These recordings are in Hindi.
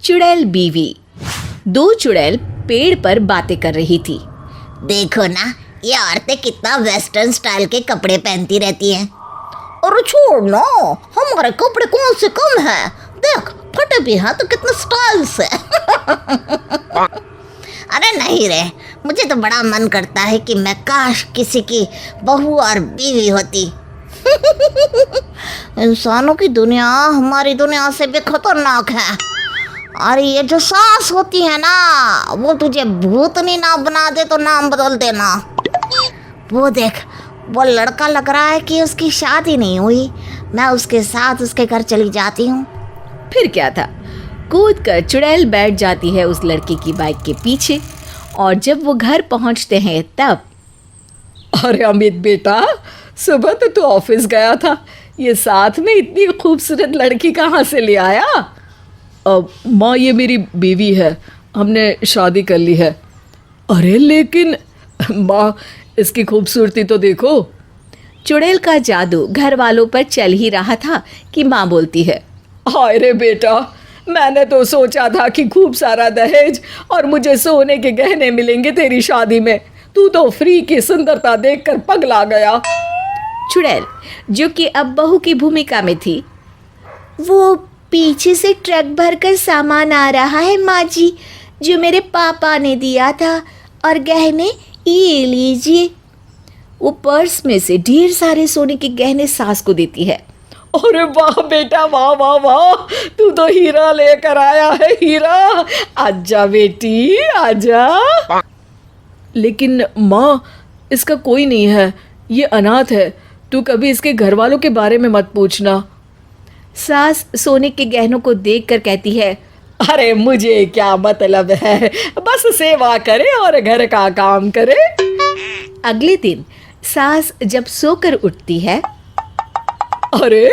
चुड़ैल बीवी। दो चुड़ैल पेड़ पर बातें कर रही थी। देखो ना, ये औरतें कितना वेस्टर्न स्टाइल के कपड़े पहनती रहती हैं। अरे छोड़ ना, हमारे कपड़े कौन से कम हैं? देख, फटे भी हैं तो कितने स्टाइल से। अरे नहीं रे, मुझे तो बड़ा मन करता है कि मैं काश किसी की बहू और बीवी होती। इंसानों की दुनिया हमारी दुनिया से भी खतरनाक है। और ये जो सास होती है ना, वो तुझे भूतनी ना बना दे तो नाम बदल देना। वो देख, वो लड़का लग रहा है कि उसकी शादी नहीं हुई। मैं उसके साथ उसके घर चली जाती हूँ। फिर क्या था, कूद कर चुड़ैल बैठ जाती है उस लड़के की बाइक के पीछे। और जब वो घर पहुंचते हैं तब, अरे अमित बेटा, सुबह तो तू ऑफिस गया था, ये साथ में इतनी खूबसूरत लड़की कहाँ से ले आया? माँ, ये मेरी बीवी है, हमने शादी कर ली है। अरे लेकिन माँ, इसकी खूबसूरती तो देखो। चुड़ैल का जादू घर वालों पर चल ही रहा था कि माँ बोलती है, हाय रे बेटा, मैंने तो सोचा था कि खूब सारा दहेज और मुझे सोने के गहने मिलेंगे तेरी शादी में। तू तो फ्री की सुंदरता देखकर पगला गया। चुड़ैल, जो कि अब बहू की भूमिका में थी, वो पीछे से ट्रक भरकर सामान आ रहा है माँ जी, जो मेरे पापा ने दिया था। और गहने ये लीजिए। वो पर्स में से ढेर सारे सोने के गहने सास को देती है। अरे वाह बेटा, वाह वाह वाह, तू तो हीरा लेकर आया है, हीरा। आजा बेटी, आजा। लेकिन माँ, इसका कोई नहीं है, ये अनाथ है। तू कभी इसके घर वालों के बारे में मत पूछना। सास सोने के गहनों को देखकर कहती है, अरे मुझे क्या मतलब है, बस सेवा करे और घर का काम करे। अगले दिन सास जब सोकर उठती है, अरे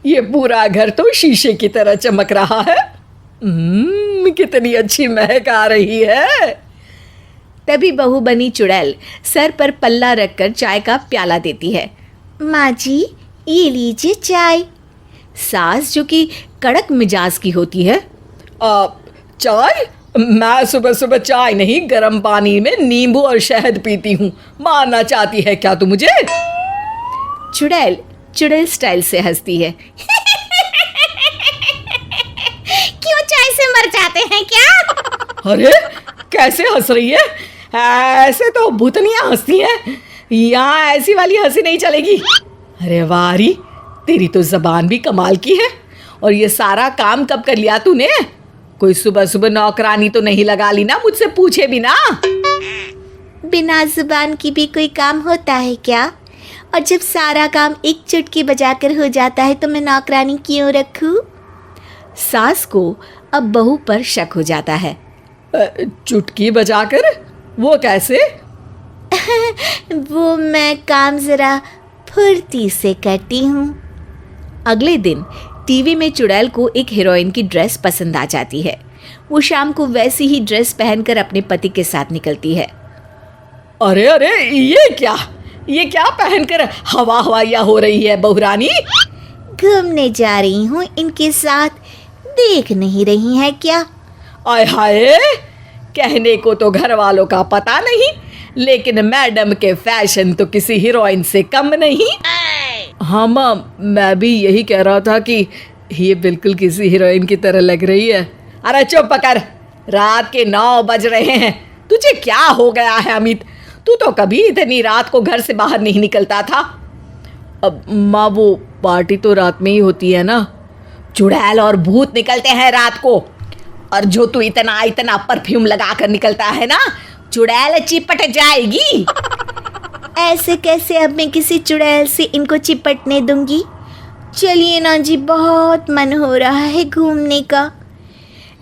ये पूरा घर तो शीशे की तरह चमक रहा है। कितनी अच्छी महक आ रही है। तभी बहू बनी चुड़ैल सर पर पल्ला रखकर चाय का प्याला देती है। माँ जी, ये लीजिए चाय। सास, जो कि कड़क मिजाज की होती है, चाय? मैं सुबह सुबह चाय नहीं, गर्म पानी में नींबू और शहद पीती हूँ। मारना चाहती है क्या तू मुझे? चुड़ैल चुड़ैल स्टाइल से हंसती है। क्यों, चाय से मर जाते हैं क्या? अरे कैसे हंस रही है? ऐसे तो भूतनियाँ हंसती हैं, यहाँ ऐसी वाली हंसी नहीं चलेगी। अरे वारी, तेरी तो जबान भी कमाल की है। और ये सारा काम कब कर लिया तूने? कोई सुबह सुबह नौकरानी तो नहीं लगा ली ना, मुझसे पूछे बिना? बिना जुबान की भी कोई काम होता है क्या? और जब सारा काम एक चुटकी बजाकर हो जाता है तो मैं नौकरानी क्यों रखूं? सास को अब बहू पर शक हो जाता है। चुटकी बजाकर? वो कैसे? वो मैं काम जरा फुर्ती से करती हूँ। अगले दिन टीवी में चुड़ैल को एक हीरोइन की ड्रेस पसंद आ जाती है। वो शाम को वैसी ही ड्रेस पहनकर अपने पति के साथ निकलती है। अरे अरे, ये क्या पहनकर हवा हवाइया हो रही है बहुरानी? घूमने जा रही हूँ इनके साथ, देख नहीं रही है क्या? आय हाय, कहने को तो घर वालों का पता नहीं, लेकिन मैडम के फैशन तो किसी हीरोइन से कम नहीं। हाँ माँ, मैं भी यही कह रहा था कि ये बिल्कुल किसी हीरोइन की तरह लग रही है। अरे चुप कर, रात के 9 बज रहे हैं। तुझे क्या हो गया है अमित? तू तो कभी इतनी रात को घर से बाहर नहीं निकलता था। अब माँ, वो पार्टी तो रात में ही होती है ना। चुड़ैल और भूत निकलते हैं रात को। और जो तू इतना परफ्यूम लगा कर निकलता है ना, चुड़ैल चिपट जाएगी। ऐसे कैसे अब मैं किसी चुड़ैल से इनको चिपटने दूंगी? चलिए ना जी, बहुत मन हो रहा है घूमने का।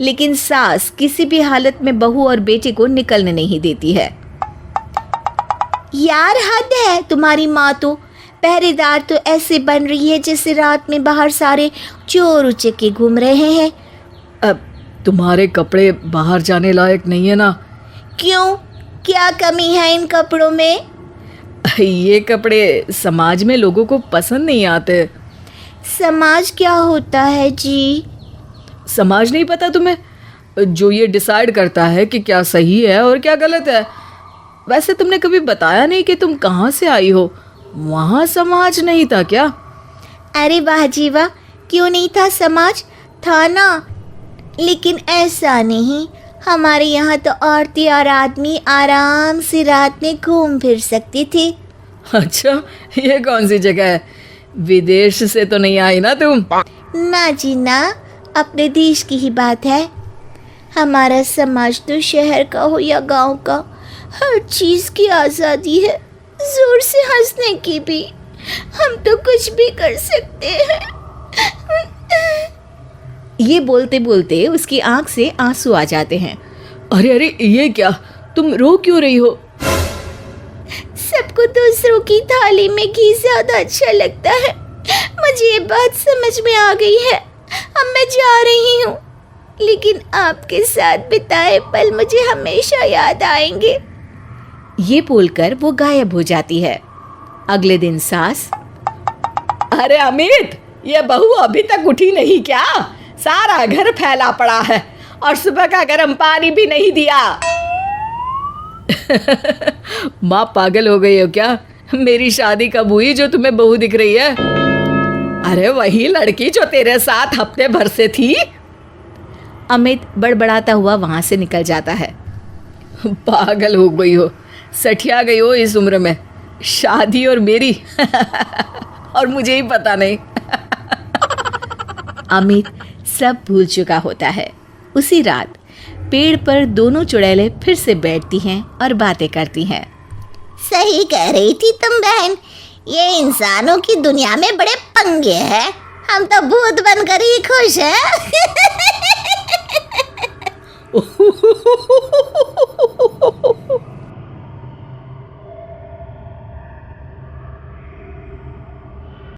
लेकिन सास किसी भी हालत में बहू और बेटे को निकलने नहीं देती है। यार, हद है तुम्हारी माँ तो। पहरेदार तो ऐसे बन रही है जैसे रात में बाहर सारे चोर उचक्के घूम रहे हैं। अब तुम्हारे कपड़े बाहर जाने लायक नहीं है ना? क्यों, क्या कमी है इन कपड़ों में? ये कपड़े समाज में लोगों को पसंद नहीं आते। समाज क्या होता है जी? समाज नहीं पता तुम्हें? जो ये डिसाइड करता है कि क्या सही है और क्या गलत है। वैसे तुमने कभी बताया नहीं कि तुम कहाँ से आई हो। वहाँ समाज नहीं था क्या? अरे वाह जी वाह, क्यों नहीं था समाज, था ना। लेकिन ऐसा नहीं, हमारे यहाँ तो औरतें और आदमी आराम से रात में घूम फिर सकते थे। अच्छा, ये कौन सी जगह है? विदेश से तो नहीं आई ना तुम? ना जी ना, अपने देश की ही बात है। हमारा समाज तो शहर का हो या गांव का, हर चीज़ की आज़ादी है, जोर से हंसने की भी। हम तो कुछ भी कर सकते हैं। ये बोलते बोलते उसकी आंख से आंसू आ जाते हैं। अरे अरे, ये क्या, तुम रो क्यों रही हो? सबको दूसरों की थाली में घी ज्यादा अच्छा लगता है। मुझे ये बात समझ में आ गई है। अब मैं जा रही हूँ, लेकिन आपके साथ बिताए पल मुझे हमेशा याद आएंगे। ये बोलकर वो गायब हो जाती है। अगले दिन सास, अरे अमित, ये बहू अभी तक उठी नहीं क्या? सारा घर फैला पड़ा है और सुबह का गर्म पानी भी नहीं दिया। माँ पागल हो गई हो क्या? मेरी शादी कब हुई जो तुम्हें बहू दिख रही है? अरे वही लड़की जो तेरे साथ हफ्ते भर से थी। अमित बड़बड़ाता हुआ वहां से निकल जाता है। पागल हो गई हो, सठिया गई हो इस उम्र में। शादी और मेरी और मुझे ही पता नहीं। अमित सब भूल चुका होता है। उसी रात पेड़ पर दोनों चुड़ैलें फिर से बैठती हैं और बातें करती हैं। सही कह रही थी तुम बहन, ये इंसानों की दुनिया में बड़े पंगे हैं। हम तो भूत बनकर ही खुश हैं।